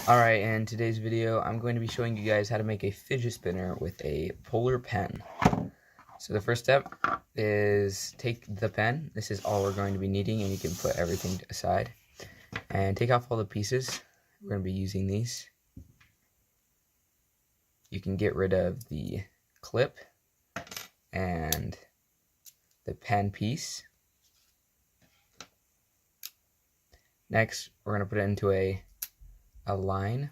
Alright, in today's video, I'm going to be showing you guys how to make a fidget spinner with a polar pen. So the first step is take the pen. This is all we're going to be needing, and you can put everything aside. And take off all the pieces. We're going to be using these. You can get rid of the clip and the pen piece. Next, we're going to put it into a line.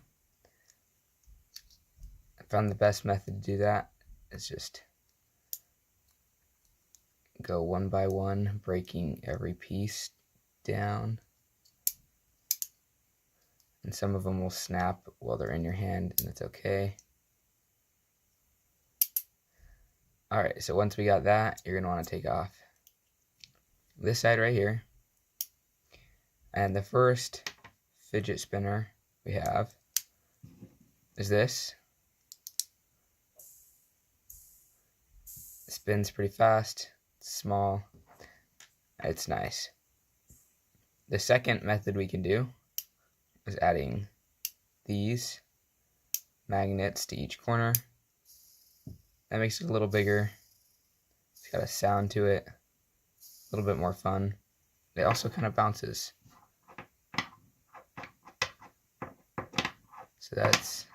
I found the best method to do that is just go one by one, breaking every piece down. And some of them will snap while they're in your hand, and that's okay. Alright, so once we got that, you're going to want to take off this side right here. And the first fidget spinner we have is this. It spins pretty fast, it's small, it's nice. The second method we can do is adding these magnets to each corner. That makes it a little bigger. It's got a sound to it, a little bit more fun. It also kind of bounces. So that's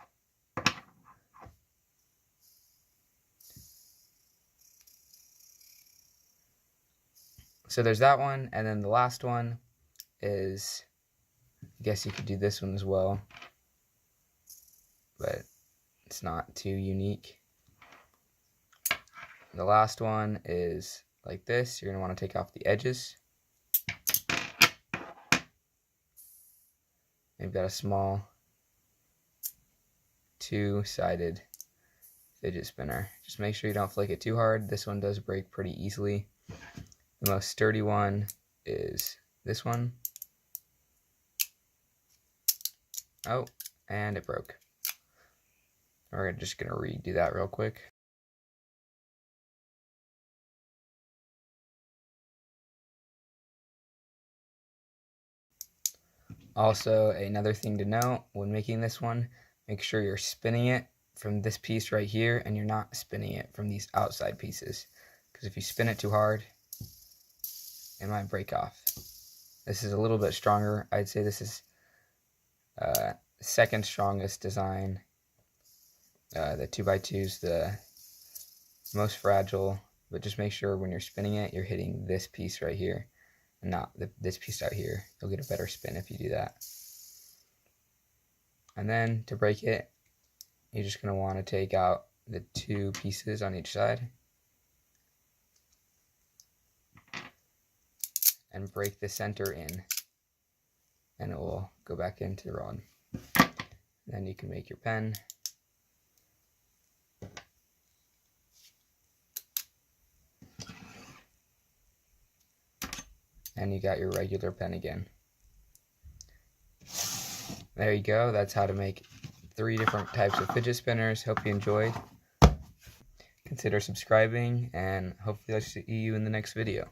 there's that one, and then the last one is, I guess you could do this one as well, but it's not too unique. The last one is like this. You're going to want to take off the edges. You've got a small two-sided fidget spinner. Just make sure you don't flick it too hard. This one does break pretty easily. The most sturdy one is this one. Oh, and it broke. We're just going to redo that real quick. Also, another thing to note when making this one, make sure you're spinning it from this piece right here, and you're not spinning it from these outside pieces, because if you spin it too hard, it might break off. This is a little bit stronger. I'd say this is second strongest design. The 2x2 is the most fragile, but just make sure when you're spinning it, you're hitting this piece right here and not this piece out here. You'll get a better spin if you do that. And then to break it, you're just going to want to take out the two pieces on each side and break the center in, and it will go back into the rod. Then you can make your pen. And you got your regular pen again. There you go. That's how to make 3 different types of fidget spinners. Hope you enjoyed. Consider subscribing, and hopefully I'll see you in the next video.